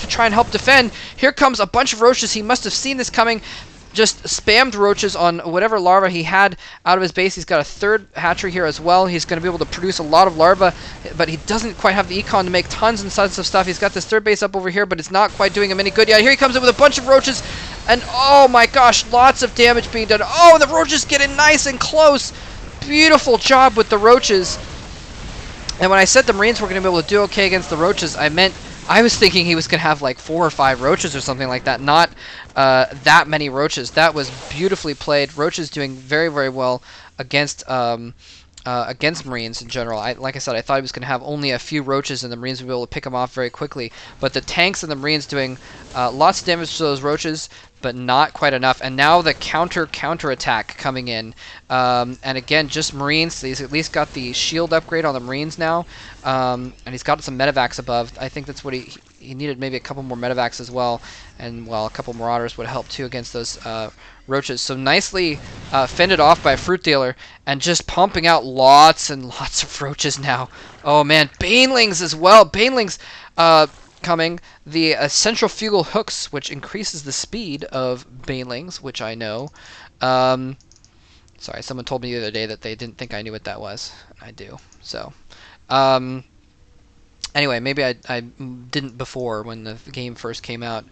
to try and help defend. Here comes a bunch of roaches. He must have seen this coming. Just spammed roaches on whatever larva he had out of his base. He's got a third hatchery here as well. He's going to be able to produce a lot of larvae, but he doesn't quite have the econ to make tons and tons of stuff. He's got this third base up over here, but it's not quite doing him any good yet. Here he comes in with a bunch of roaches, and oh my gosh, lots of damage being done. Oh, the roaches getting nice and close. Beautiful job with the roaches. And when I said the Marines were going to be able to do okay against the roaches, I was thinking he was going to have like 4 or 5 roaches or something like that, not that many roaches. That was beautifully played. Roaches doing very, very well against Marines in general. Like I said, I thought he was going to have only a few roaches and the Marines would be able to pick them off very quickly. But the tanks and the Marines doing lots of damage to those roaches, but not quite enough. And now the counter attack coming in. And again, just Marines. He's at least got the shield upgrade on the Marines now. And he's got some medevacs above. I think that's what he needed, maybe a couple more medevacs as well. And, well, a couple marauders would help too against those roaches. So nicely fended off by a fruit dealer and just pumping out lots and lots of roaches now. Oh, man. Banelings as well. Banelings coming. The centrifugal hooks, which increases the speed of banelings, which I know. Sorry, someone told me the other day that they didn't think I knew what that was. I do. So, anyway, maybe I didn't before when the game first came out.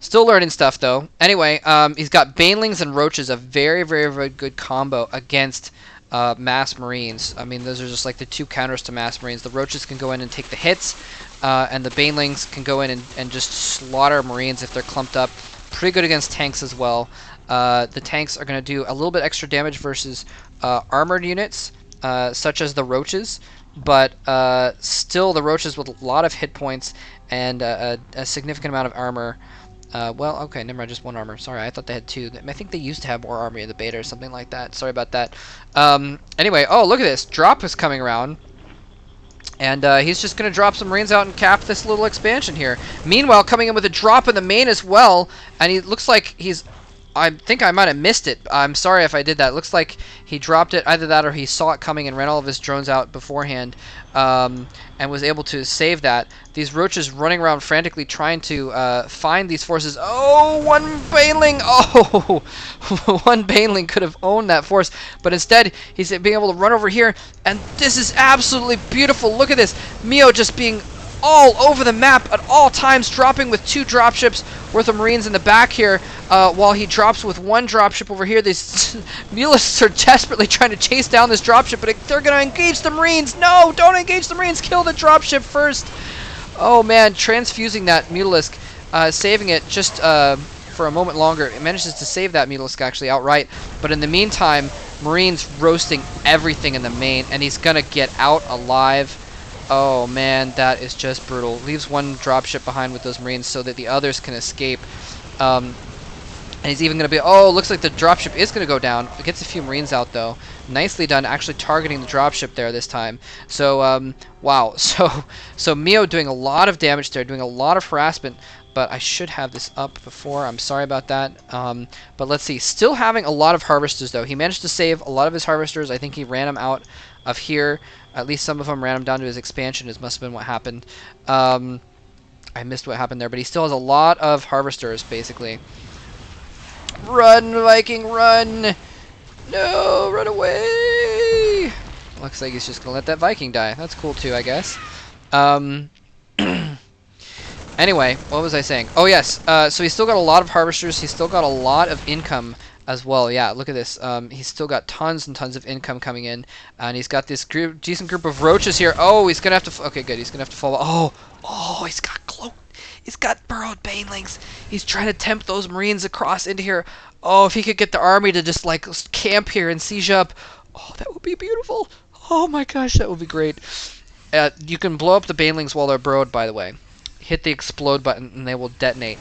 Still learning stuff, though. Anyway, he's got banelings and roaches, a very, very, very good combo against mass Marines. I mean, those are just like the 2 counters to mass Marines. The roaches can go in and take the hits, and the banelings can go in and just slaughter Marines if they're clumped up. Pretty good against tanks as well. The tanks are going to do a little bit extra damage versus armored units, such as the roaches, but still the roaches with a lot of hit points and a significant amount of armor. Well, okay, never mind, just 1 armor. Sorry, I thought they had 2. I think they used to have more armor in the beta or something like that. Sorry about that. Anyway, oh, look at this. Drop is coming around. And he's just going to drop some Marines out and cap this little expansion here. Meanwhile, coming in with a drop in the main as well. And he looks like he's... I think I might have missed it. I'm sorry if I did that. It looks like he dropped it. Either that or he saw it coming and ran all of his drones out beforehand and was able to save that. These roaches running around frantically trying to find these forces. Oh, 1 baneling! Oh, 1 baneling could have owned that force. But instead, he's being able to run over here. And this is absolutely beautiful. Look at this. Mio just being all over the map at all times, dropping with 2 dropships worth of Marines in the back here, while he drops with 1 dropship over here. These Mulists are desperately trying to chase down this dropship, but they're going to engage the Marines. No, don't engage the Marines. Kill the dropship first. Oh, man, transfusing that Mutalisk, saving it just for a moment longer. It manages to save that Mutalisk actually outright, but in the meantime, Marines roasting everything in the main, and he's going to get out alive. Oh man, that is just brutal. Leaves 1 dropship behind with those Marines so that the others can escape. And he's even going to be... Oh, looks like the dropship is going to go down. It gets a few Marines out, though. Nicely done, actually targeting the dropship there this time. So, wow. So Mio doing a lot of damage there, doing a lot of harassment. But I should have this up before. I'm sorry about that. But let's see. Still having a lot of harvesters, though. He managed to save a lot of his harvesters. I think he ran them out of here. At least some of them ran him down to his expansion. This must have been what happened. I missed what happened there, but he still has a lot of harvesters, basically. Run, Viking, run! No, run away! Looks like he's just going to let that Viking die. That's cool, too, I guess. Anyway, what was I saying? Oh, yes. So he's still got a lot of harvesters. He's still got a lot of income as well. Yeah, look at this. He's still got tons and tons of income coming in, and he's got this decent group of roaches here. Oh, he's gonna have to. Okay, good. He's gonna have to follow. Oh, he's got cloak. He's got burrowed banelings. He's trying to tempt those Marines across into here. Oh, if he could get the army to just like camp here and siege up. Oh, that would be beautiful. Oh my gosh, that would be great. You can blow up the banelings while they're burrowed, by the way. Hit the explode button and they will detonate.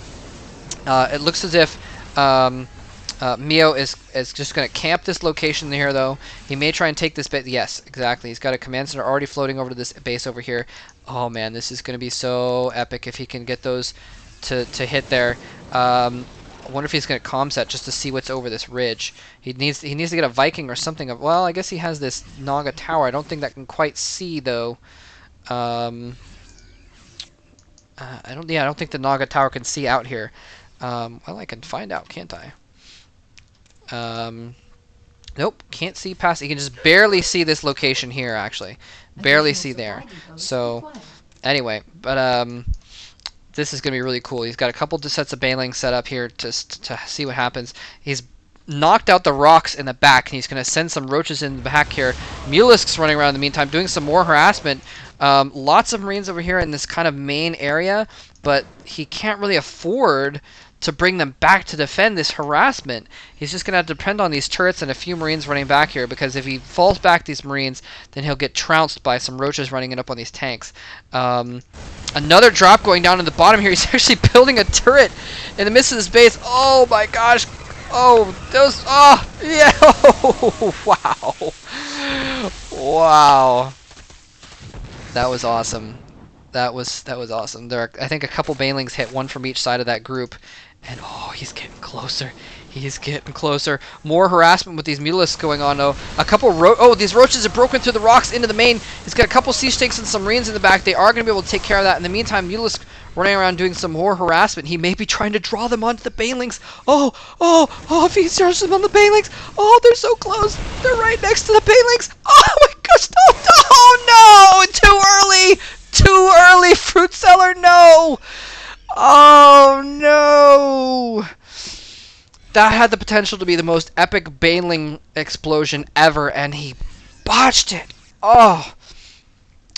It looks as if Mio is just going to camp this location here, though. He may try and take this base. Yes, exactly. He's got a command center already floating over to this base over here. Oh, man, this is going to be so epic if he can get those to hit there. I wonder if he's going to comm set just to see what's over this ridge. He needs to get a Viking or something. Well, I guess he has this Naga tower. I don't think that can quite see, though. I don't. Yeah, I don't think the Naga Tower can see out here. Well, I can find out, can't I? Nope, can't see past. You can just barely see this location here, actually. Barely see there. So, anyway, but this is gonna be really cool. He's got a couple of sets of banelings set up here to see what happens. He's knocked out the rocks in the back, and he's going to send some roaches in the back here. Mulisk's running around in the meantime, doing some more harassment. Lots of Marines over here in this kind of main area, but he can't really afford to bring them back to defend this harassment. He's just going to have to depend on these turrets and a few Marines running back here, because if he falls back these Marines, then he'll get trounced by some roaches running it up on these tanks. Another drop going down in the bottom here. He's actually building a turret in the midst of this base. Oh my gosh. Oh, those, oh, yeah, oh, wow. Wow. That was awesome. That was awesome. There are, I think, a couple banelings hit, one from each side of that group. And, oh, he's getting closer. He's getting closer. More harassment with these Mulisks going on, though. A couple, oh, these roaches have broken through the rocks into the main. He's got a couple siege tanks and some Marines in the back. They are going to be able to take care of that. In the meantime, Mulisk running around doing some more harassment. He may be trying to draw them onto the banelings. Oh, if he starts them on the banelings. Oh, they're so close. They're right next to the banelings. Oh, my gosh. Oh, no. Too early. Too early, Fruit Seller. No. Oh, no. That had the potential to be the most epic baneling explosion ever, and he botched it. Oh,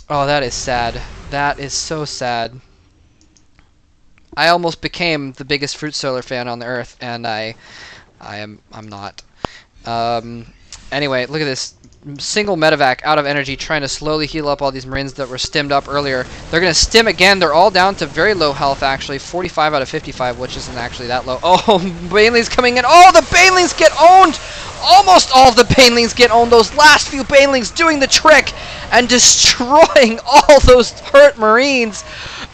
that is sad. That is so sad. I almost became the biggest Fruit Seller fan on the earth, and I'm not. Anyway, look at this. Single medevac out of energy, trying to slowly heal up all these Marines that were stimmed up earlier. They're going to stim again. They're all down to very low health, actually. 45 out of 55, which isn't actually that low. Oh, Banelings coming in. Oh, the Banelings get owned! Almost all of the Banelings get owned. Those last few Banelings doing the trick and destroying all those hurt Marines.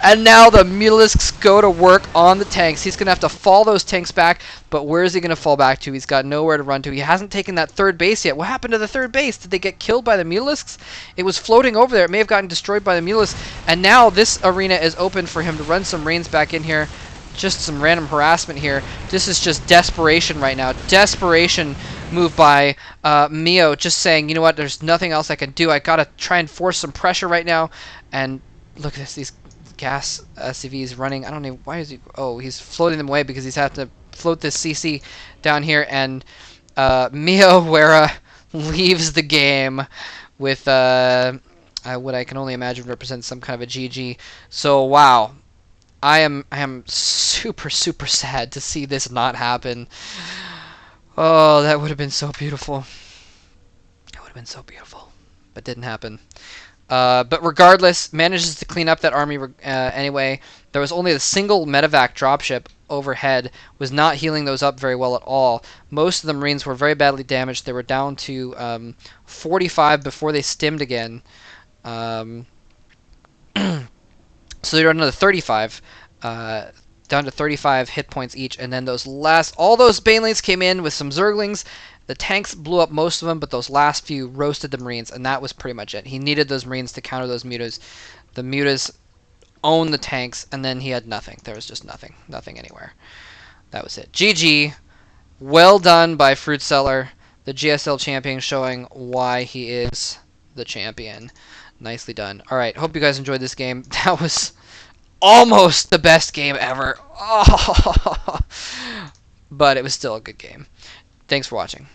And now the Mulisks go to work on the tanks. He's going to have to fall those tanks back, but where is he going to fall back to? He's got nowhere to run to. He hasn't taken that third base yet. What happened to the third base? Did they get killed by the Mulisks? It was floating over there. It may have gotten destroyed by the Mulisks. And now this arena is open for him to run some Marines back in here. Just some random harassment here. This is just desperation right now. Desperation move by Mio, just saying, you know what, there's nothing else I can do. I got to try and force some pressure right now. And look at this. These gas SCVs running. I don't know why is he. Oh, he's floating them away because he's had to float this CC down here, and MioWeRRa leaves the game with what I can only imagine represents some kind of a GG. So wow, I am super sad to see this not happen. Oh, that would have been so beautiful. It would have been so beautiful, but didn't happen. But regardless, manages to clean up that army anyway. There was only a single medevac dropship overhead, was not healing those up very well at all. Most of the Marines were very badly damaged. They were down to 45 before they stimmed again. So they were another 35. Down to 35 hit points each, and then all those Banelings came in with some Zerglings. The tanks blew up most of them, but those last few roasted the Marines, and that was pretty much it. He needed those Marines to counter those mutas. The mutas owned the tanks, and then he had nothing. There was just nothing. Nothing anywhere. That was it. GG. Well done by Fruit Seller, the GSL champion, showing why he is the champion. Nicely done. Alright, hope you guys enjoyed this game. That was almost the best game ever. Oh, but it was still a good game. Thanks for watching.